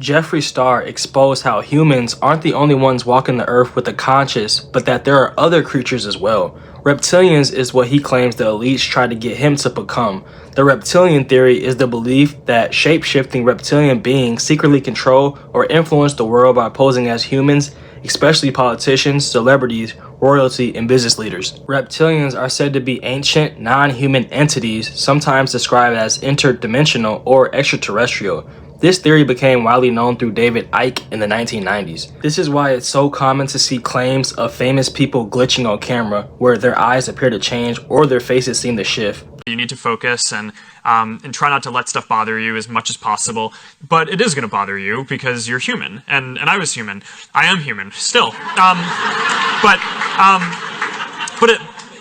Jeffree Star exposed how humans aren't the only ones walking the earth with a conscience, but that there are other creatures as well. Reptilians is what he claims the elites tried to get him to become. The reptilian theory is the belief that shape-shifting reptilian beings secretly control or influence the world by posing as humans, especially politicians, celebrities, royalty, and business leaders. Reptilians are said to be ancient, non-human entities, sometimes described as interdimensional or extraterrestrial. This theory became widely known through David Icke in the 1990s. This is why it's so common to see claims of famous people glitching on camera, where their eyes appear to change or their faces seem to shift. You need to focus and try not to let stuff bother you as much as possible. But it is going to bother you because you're human, and I was human. I am human still. But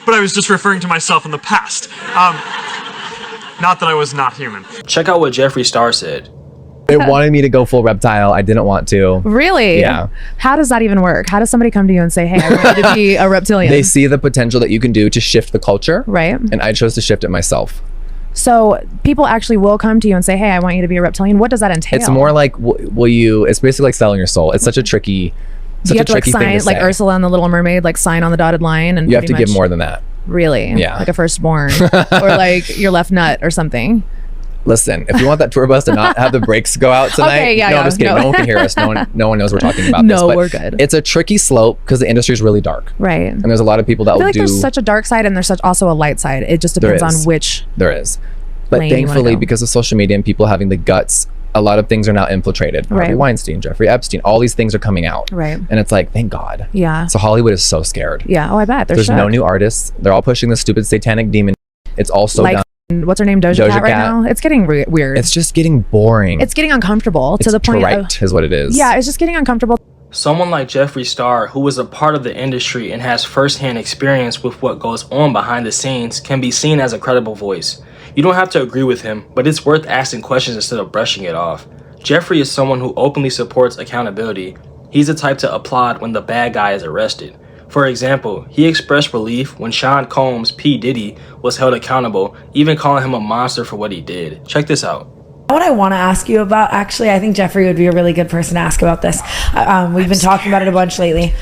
I was just referring to myself in the past. Not that I was not human. Check out what Jeffree Star said. They wanted me to go full reptile. I didn't want to. Really? Yeah. How does that even work? How does somebody come to you and say, hey, I want you to be a reptilian? They see the potential that you can do to shift the culture. Right. And I chose to shift it myself. So people actually will come to you and say, hey, I want you to be a reptilian. What does that entail? It's more like, it's basically like selling your soul. It's such a tricky, you have to like sign, like Ursula and the Little Mermaid, like sign on the dotted line. And you have to give more than that. Really? Yeah. Like a firstborn or like your left nut or something. Listen, if you want that tour bus to not have the brakes go out tonight, okay, yeah, I'm just kidding. No one can hear us. No one knows we're talking about this. No, but we're good. It's a tricky slope because the industry is really dark. Right. And there's a lot of people that I feel will like do. There's such a dark side and there's such also a light side. It just depends on which. There is. But lane you wanna thankfully, go. because of social media and people having the guts, a lot of things are now infiltrated. Right. Harvey Weinstein, Jeffrey Epstein, all these things are coming out. Right. And it's like, thank God. Yeah. So Hollywood is so scared. Yeah. Oh, I bet. There's no new artists. They're all pushing the stupid satanic demon. It's all so like, what's her name? Doja Cat right now? It's getting weird. It's just getting boring. It's getting uncomfortable to the point of... is what it is. Yeah, it's just getting uncomfortable. Someone like Jeffree Star, who is a part of the industry and has firsthand experience with what goes on behind the scenes, can be seen as a credible voice. You don't have to agree with him, but it's worth asking questions instead of brushing it off. Jeffree is someone who openly supports accountability. He's the type to applaud when the bad guy is arrested. For example, he expressed relief when Sean Combs' P. Diddy was held accountable, even calling him a monster for what he did. Check this out. What I want to ask you about, actually, I think Jeffree would be a really good person to ask about this. We've been talking about it a bunch lately.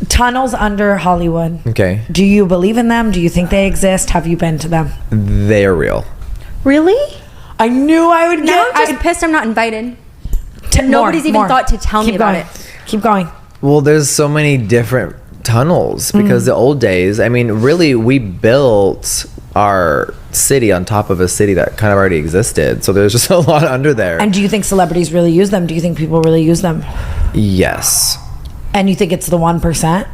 Tunnels under Hollywood. Okay. Do you believe in them? Do you think they exist? Have you been to them? They are real. Really? I knew I would Now I'm just pissed I'm not invited. Nobody's even thought to tell me about it. Keep going. Well, there's so many different tunnels because the old days, I mean, really, we built our city on top of a city that kind of already existed. So there's just a lot under there. And do you think celebrities really use them? Do you think people really use them? Yes. And you think it's the 1%?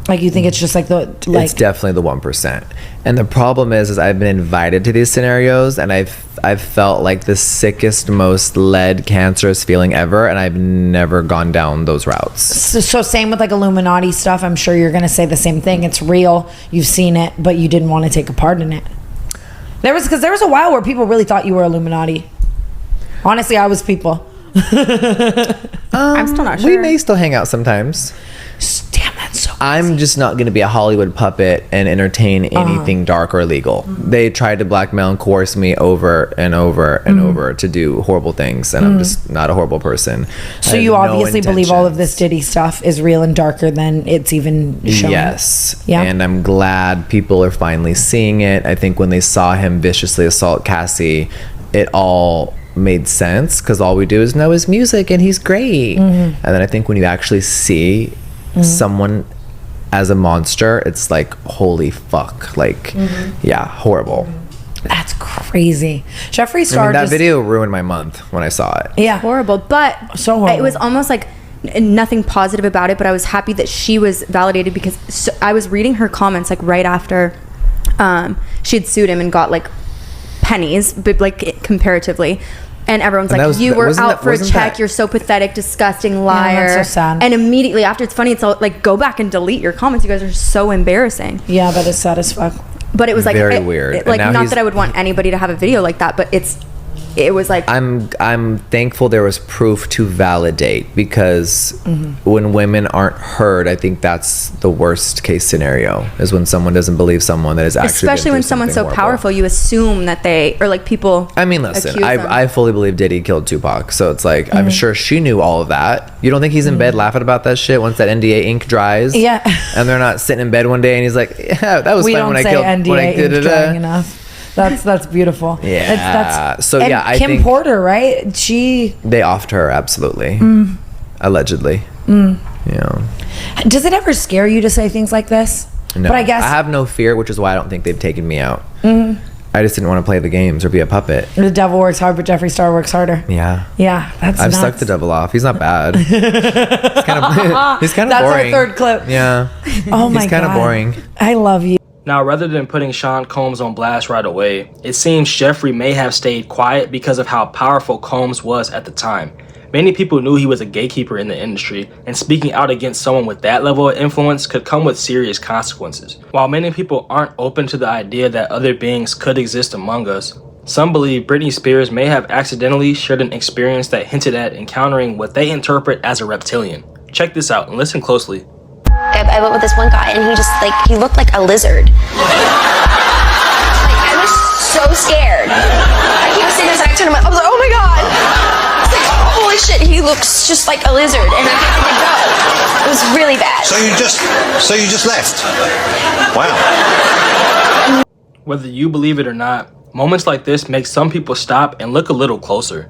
Like, you think it's just like the... It's definitely the 1%. And the problem is I've been invited to these scenarios and I've felt like the sickest, most lead, cancerous feeling ever, and I've never gone down those routes. So same with like Illuminati stuff. I'm sure you're going to say the same thing. It's real. You've seen it, but you didn't want to take a part in it. Because there was a while where people really thought you were Illuminati. Honestly, I was people. I'm still not sure. We may still hang out sometimes. Damn, that's so crazy. I'm just not going to be a Hollywood puppet and entertain anything dark or illegal. They tried to blackmail and coerce me over and over and over to do horrible things, and I'm just not a horrible person. So you obviously believe all of this Diddy stuff is real and darker than it's even shown. Yes. Yeah. And I'm glad people are finally seeing it. I think when they saw him viciously assault Cassie, it all made sense because all we do is know his music and he's great. And then I think when you actually see someone as a monster, it's like, holy fuck, like yeah, horrible. That's crazy. Jeffree Star, that video ruined my month when I saw it. Yeah, horrible, but so horrible. It was almost like nothing positive about it, but I was happy that she was validated because I was reading her comments like right after she had sued him and got like pennies, but like comparatively. And everyone's like, you were out for a check. You're so pathetic, disgusting liar. Yeah, that's so sad. And immediately after, it's funny. It's all like, go back and delete your comments. You guys are so embarrassing. Yeah, that is sad as fuck. But it was like Very weird. Like, And now not that I would want anybody to have a video like that, but it's it was like I'm thankful there was proof to validate, because when women aren't heard, I think that's the worst case scenario, is when someone doesn't believe someone that is actually especially when someone's so powerful, you assume that they, or like people. I mean, listen, accuse them. I fully believe Diddy killed Tupac, so it's like I'm sure she knew all of that. You don't think he's in bed laughing about that shit once that NDA ink dries? Yeah. And they're not sitting in bed one day and he's like, yeah, that was We fun don't when I say killed NDA when I did ink it. drying enough. That's beautiful. Yeah. So and yeah, I Kim think Porter, right? they offed her, absolutely, allegedly. You know. Does it ever scare you to say things like this? No, But I guess I have no fear, which is why I don't think they've taken me out. I just didn't want to play the games or be a puppet. the devil works hard, but Jeffree Star works harder. Yeah. Yeah, that's I've nuts. sucked the devil off. He's not bad. He's kind of That's boring. our third clip. Yeah. Oh my god. He's kind of boring. I love you. Now, rather than putting Sean Combs on blast right away, it seems Jeffree may have stayed quiet because of how powerful Combs was at the time. Many people knew he was a gatekeeper in the industry, and speaking out against someone with that level of influence could come with serious consequences. While many people aren't open to the idea that other beings could exist among us, some believe Britney Spears may have accidentally shared an experience that hinted at encountering what they interpret as a reptilian. Check this out and listen closely. I went with this one guy and he just he looked like a lizard. I was so scared. He was sitting there, I turned him, I was like, oh my god. I was like, holy shit, he looks just like a lizard, and I had to go. It was really bad. So you just left? Wow. Whether you believe it or not, moments like this make some people stop and look a little closer.